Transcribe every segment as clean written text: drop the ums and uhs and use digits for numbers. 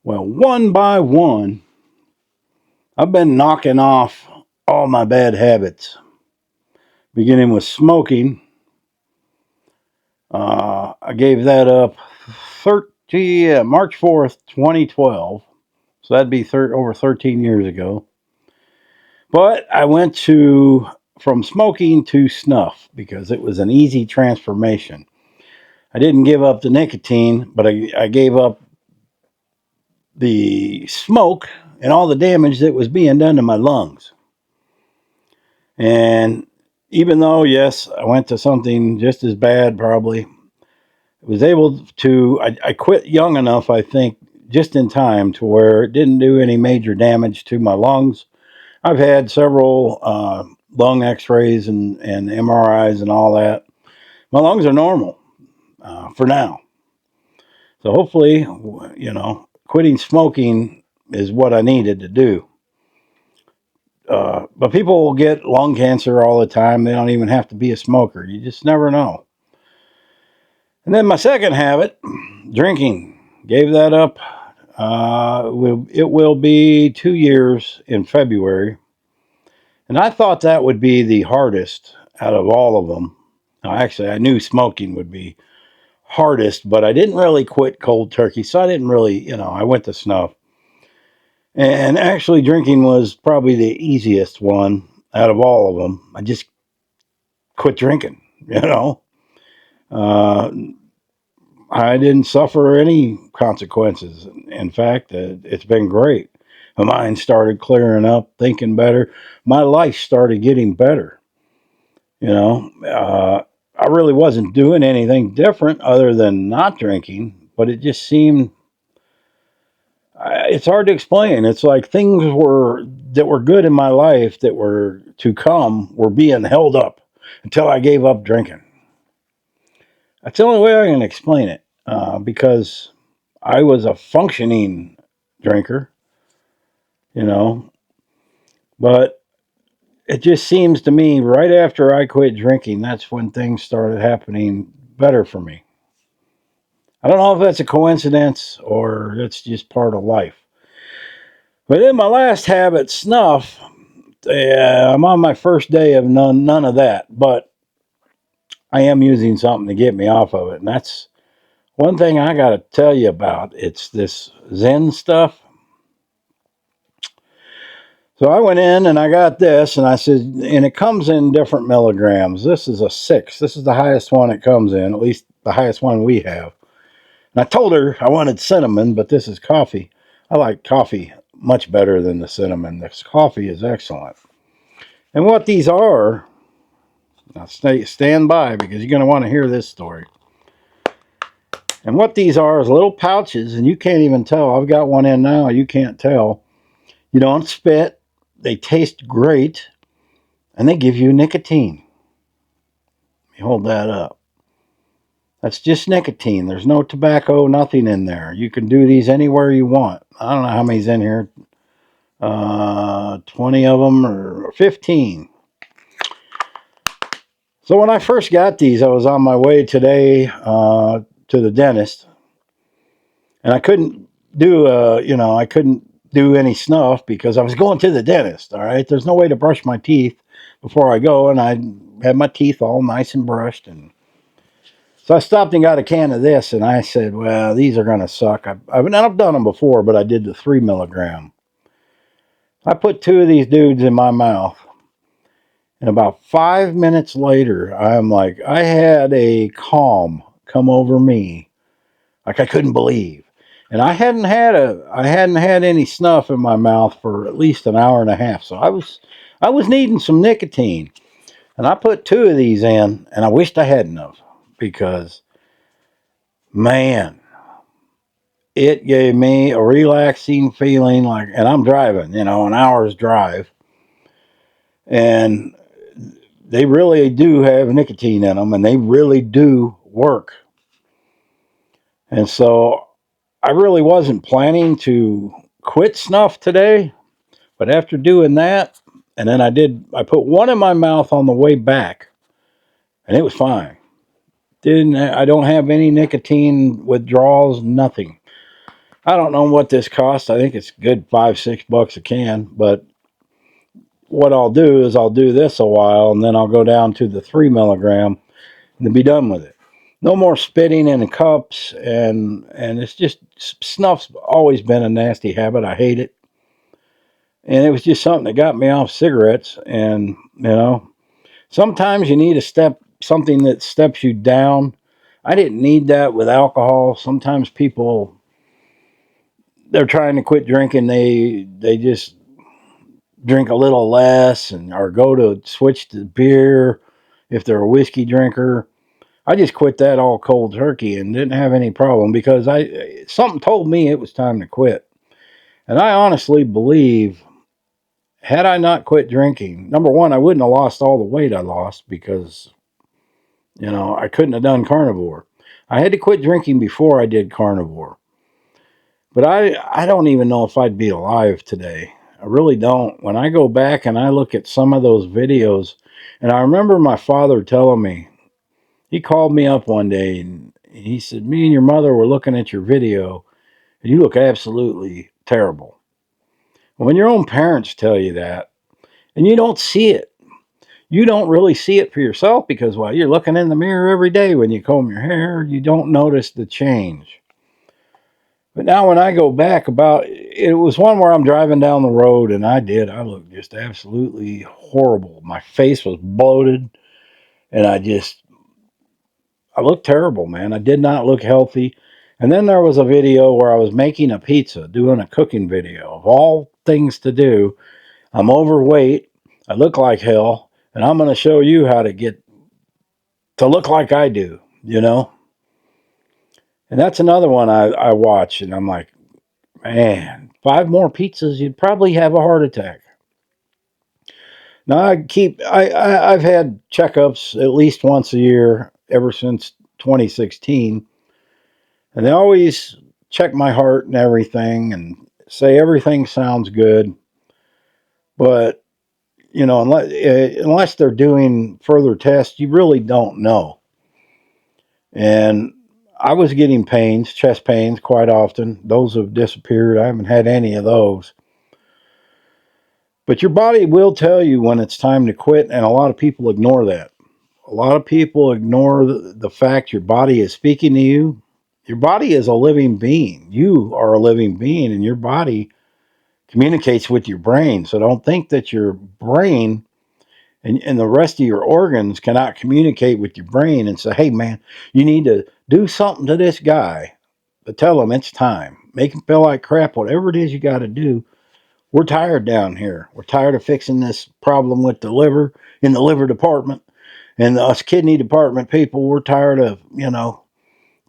Well, one by one, I've been knocking off all my bad habits, beginning with smoking. I gave that up March 4th, 2012. So that'd be over 13 years ago. But I went from smoking to snuff because it was an easy transformation. I didn't give up the nicotine, but I gave up the smoke and all the damage that was being done to my lungs. And even though, yes, I went to something just as bad, probably, was able to, I quit young enough, I think, just in time to where it didn't do any major damage to my lungs. I've had several lung x-rays and MRIs and all that. My lungs are normal for now. So hopefully, quitting smoking is what I needed to do. But people get lung cancer all the time. They don't even have to be a smoker. You just never know. And then my second habit, drinking, gave that up. It will be 2 years in February. And I thought that would be the hardest out of all of them. Now, actually, I knew smoking would be hardest, but I didn't really quit cold turkey. So I didn't really, I went to snuff. And actually, drinking was probably the easiest one out of all of them. I just quit drinking, Uh, I didn't suffer any consequences. In fact, it's been great. My mind started clearing up, thinking better. My life started getting better. I really wasn't doing anything different other than not drinking, but it just seemed it's hard to explain. It's like things that were good in my life that were to come were being held up until I gave up drinking. That's the only way I can explain it, because I was a functioning drinker, you know, but it just seems to me right after I quit drinking, that's when things started happening better for me. I don't know if that's a coincidence or that's just part of life. But in my last habit, snuff, I'm on my first day of none of that, but I am using something to get me off of it. And that's one thing I got to tell you about. It's this Zen stuff. So I went in and I got this, and I said, and it comes in different milligrams. This is a 6. This is the highest one it comes in, at least the highest one we have. And I told her I wanted cinnamon, but this is coffee. I like coffee much better than the cinnamon. This coffee is excellent. And what these are, now stand by because you're going to want to hear this story. And what these are is little pouches, and you can't even tell. I've got one in now. You can't tell. You don't spit. They taste great, and they give you nicotine. Let me hold that up. That's just nicotine. There's no tobacco, nothing in there. You can do these anywhere you want. I don't know how many's in here. 20 of them or 15. So when I first got these, I was on my way today to the dentist, and I couldn't I couldn't do any snuff because I was going to the dentist. All right, there's no way to brush my teeth before I go, and I had my teeth all nice and brushed, and so I stopped and got a can of this, and I said, well, these are going to suck. I've done them before, but I did the 3 milligram. I put 2 of these dudes in my mouth, and about 5 minutes later, I'm like, I had a calm come over me, like I couldn't believe. And I hadn't had any snuff in my mouth for at least an hour and a half. So I was needing some nicotine. And I put 2 of these in, and I wished I hadn't have, because man, it gave me a relaxing feeling, like, and I'm driving, an hour's drive, and they really do have nicotine in them, and they really do work. And so I really wasn't planning to quit snuff today, but after doing that, and then I put one in my mouth on the way back, and it was fine. I don't have any nicotine withdrawals, nothing. I don't know what this costs. I think it's good $5-6 a can. But what I'll do is I'll do this a while, and then I'll go down to the 3 milligram and be done with it. No more spitting in the cups, and it's just, snuff's always been a nasty habit. I hate it, and it was just something that got me off cigarettes. And sometimes you need something that steps you down. I didn't need that with alcohol. Sometimes people, they're trying to quit drinking. They just drink a little less, and or go to switch to beer if they're a whiskey drinker. I just quit that all cold turkey and didn't have any problem because something told me it was time to quit. And I honestly believe, had I not quit drinking, number one, I wouldn't have lost all the weight I lost because I couldn't have done carnivore. I had to quit drinking before I did carnivore. But I don't even know if I'd be alive today. I really don't. When I go back and I look at some of those videos, and I remember my father telling me, he called me up one day and he said, "Me and your mother were looking at your video and you look absolutely terrible." When your own parents tell you that and you don't see it, you don't really see it for yourself because while you're looking in the mirror every day when you comb your hair, you don't notice the change. But now when I go back, it was one where I'm driving down the road and I looked just absolutely horrible. My face was bloated and I looked terrible, man. I did not look healthy. And then there was a video where I was making a pizza, doing a cooking video. Of all things to do, I'm overweight, I look like hell, and I'm going to show you how to get to look like I do. And that's another one I watch, and I'm like, man, 5 more pizzas, you'd probably have a heart attack. Now I've had checkups at least once a year ever since 2016, and they always check my heart and everything and say everything sounds good. But unless they're doing further tests, you really don't know. And I was getting pains, chest pains, quite often. Those have disappeared. I haven't had any of those. But your body will tell you when it's time to quit, and a lot of people ignore that. A lot of people ignore the fact your body is speaking to you. Your body is a living being. You are a living being, and your body communicates with your brain. So don't think that your brain and the rest of your organs cannot communicate with your brain and say, "Hey, man, you need to do something to this guy." But tell him it's time. Make him feel like crap, whatever it is you got to do. We're tired down here. We're tired of fixing this problem with the liver in the liver department and us kidney department people. We're tired of,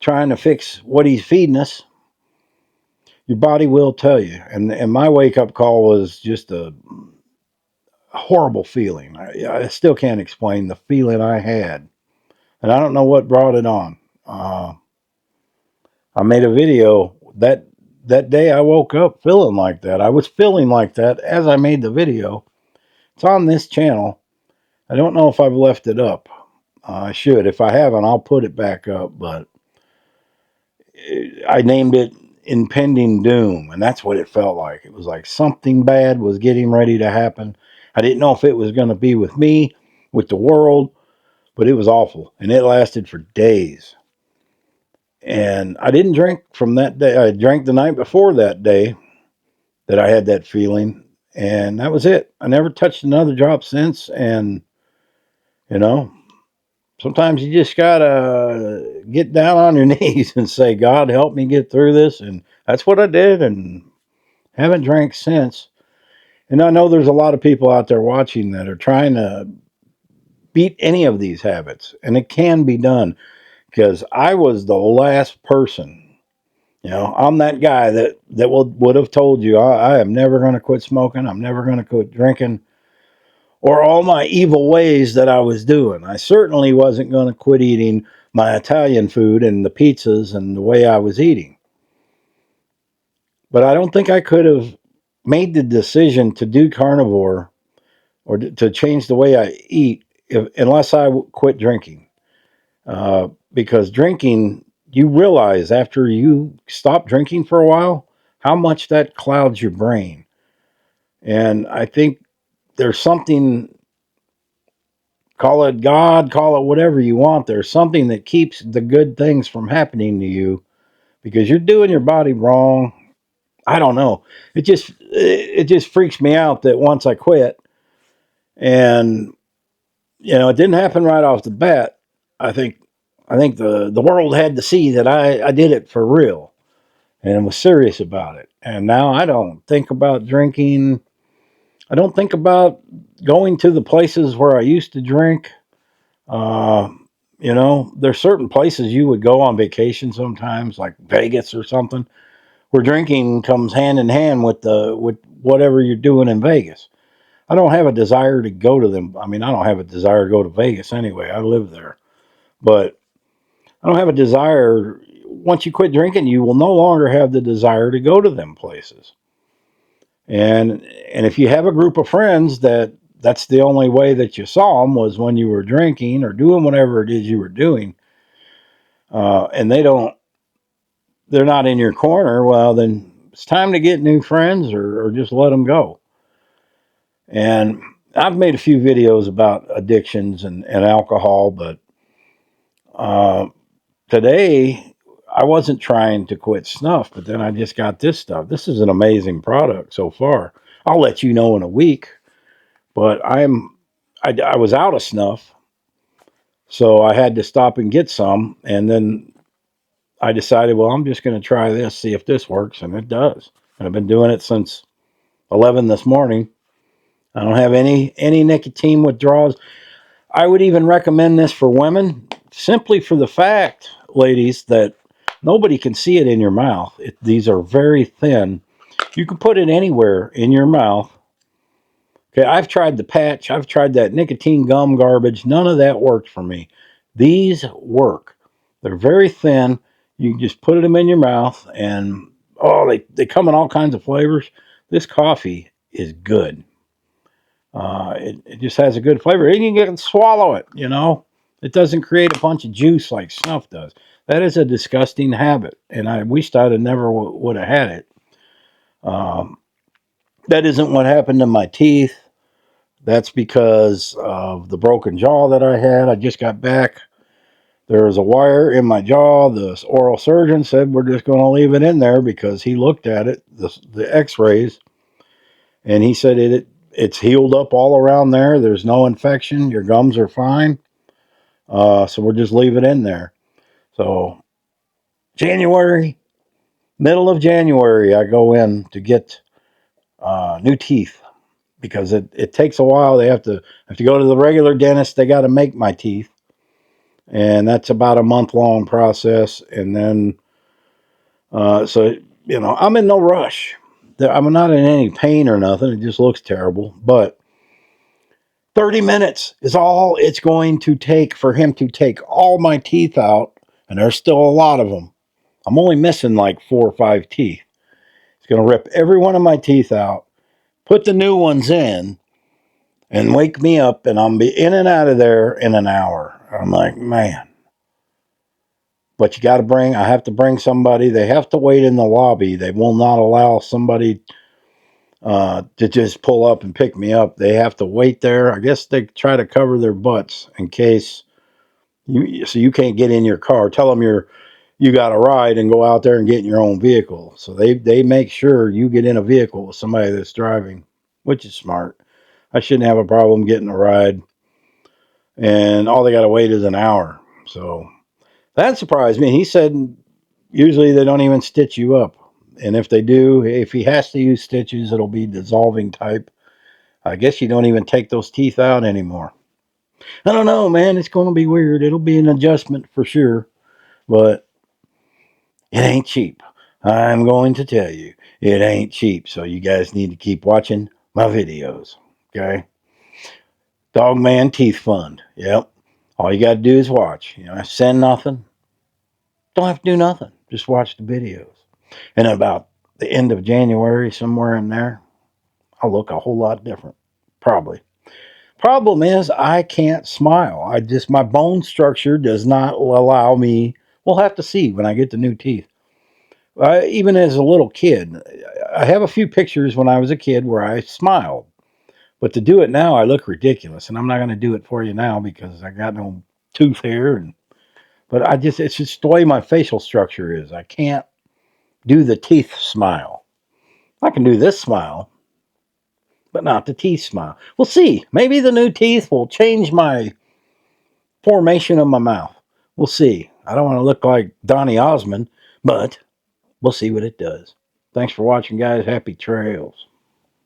trying to fix what he's feeding us. Your body will tell you. And my wake up call was just a horrible feeling. I still can't explain the feeling I had. And I don't know what brought it on. I made a video that day I woke up feeling like that. I was feeling like that as I made the video. It's on this channel. I don't know if I've left it up. I should. If I haven't, I'll put it back up. But I named it Impending Doom, and that's what it felt like. It was like something bad was getting ready to happen. I didn't know if it was going to be with me, with the world, but it was awful, and it lasted for days. And I didn't drink from that day. I drank the night before that day that I had that feeling, and that was it. I never touched another drop since, and you know, sometimes you just gotta get down on your knees and say, "God, help me get through this." And that's what I did, and haven't drank since. And I know there's a lot of people out there watching that are trying to beat any of these habits, and it can be done because I was the last person. I'm that guy that would have told you I am never going to quit smoking. I'm never going to quit drinking or all my evil ways that I was doing. I certainly wasn't going to quit eating my Italian food and the pizzas and the way I was eating. But I don't think I could have made the decision to do carnivore or to change the way I eat unless I quit drinking. Because drinking, you realize after you stop drinking for a while, how much that clouds your brain. And I think there's something, call it God, call it whatever you want. There's something that keeps the good things from happening to you because you're doing your body wrong. I don't know. It just freaks me out that once I quit, and it didn't happen right off the bat. I think the world had to see that I did it for real and was serious about it. And now I don't think about drinking. I don't think about going to the places where I used to drink. Uh, there's certain places you would go on vacation sometimes, like Vegas or something, where drinking comes hand in hand with whatever you're doing in Vegas. I don't have a desire to go to them. I mean, I don't have a desire to go to Vegas anyway. I live there, but I don't have a desire. Once you quit drinking, you will no longer have the desire to go to them places. And if you have a group of friends that's the only way that you saw them was when you were drinking or doing whatever it is you were doing, and they're not in your corner, well, then it's time to get new friends or just let them go. And I've made a few videos about addictions and alcohol, but uh, today I wasn't trying to quit snuff, but then I just got this stuff. This is an amazing product so far. I'll let you know in a week, but I was out of snuff, so I had to stop and get some, and then I decided, well, I'm just going to try this, see if this works, and it does. And I've been doing it since 11 this morning. I don't have any nicotine withdrawals. I would even recommend this for women, simply for the fact, ladies, that nobody can see it in your mouth. These are very thin. You can put it anywhere in your mouth. Okay, I've tried the patch. I've tried that nicotine gum garbage. None of that worked for me. These work. They're very thin. You just put them in your mouth, and they come in all kinds of flavors. This coffee is good. It just has a good flavor, and you can swallow it. It doesn't create a bunch of juice like snuff does. That is a disgusting habit, and I wished I'd have never would have had it. Um, that isn't what happened to my teeth. That's because of the broken jaw that I had. I just got back. There was a wire in my jaw. The oral surgeon said we're just going to leave it in there because he looked at it, the X-rays, and he said it's healed up all around there. There's no infection. Your gums are fine. So we'll just leave it in there. So January, middle of January, I go in to get new teeth because it takes a while. They have to go to the regular dentist. They got to make my teeth, and that's about a month-long process. And then, so I'm in no rush. I'm not in any pain or nothing. It just looks terrible, but 30 minutes is all it's going to take for him to take all my teeth out, and there's still a lot of them. I'm only missing like 4 or 5 teeth. He's going to rip every one of my teeth out, put the new ones in, and wake me up, and I'll be in and out of there in an hour. I'm like, man. But I have to bring somebody. They have to wait in the lobby. They will not allow somebody to just pull up and pick me up. They have to wait there. I guess they try to cover their butts in case so you can't get in your car. Tell them you got a ride and go out there and get in your own vehicle. So they make sure you get in a vehicle with somebody that's driving, which is smart. I shouldn't have a problem getting a ride, and all they got to wait is an hour. So that surprised me. He said usually they don't even stitch you up, and if they do, if he has to use stitches, it'll be dissolving type. I guess you don't even take those teeth out anymore. I don't know, man. It's going to be weird. It'll be an adjustment for sure, but it ain't cheap. I'm going to tell you, it ain't cheap. So you guys need to keep watching my videos. Okay? Dogman Teeth Fund. Yep. All you got to do is watch. Send nothing. Don't have to do nothing. Just watch the videos. And about the end of January, somewhere in there, I'll look a whole lot different. Probably. Problem is, I can't smile. My bone structure does not allow me. We'll have to see when I get the new teeth. Even as a little kid, I have a few pictures when I was a kid where I smiled. But to do it now, I look ridiculous, and I'm not going to do it for you now because I got no tooth here. But it's just the way my facial structure is. I can't do the teeth smile. I can do this smile, but not the teeth smile. We'll see. Maybe the new teeth will change my formation of my mouth. We'll see. I don't want to look like Donny Osmond, but we'll see what it does. Thanks for watching, guys. Happy trails.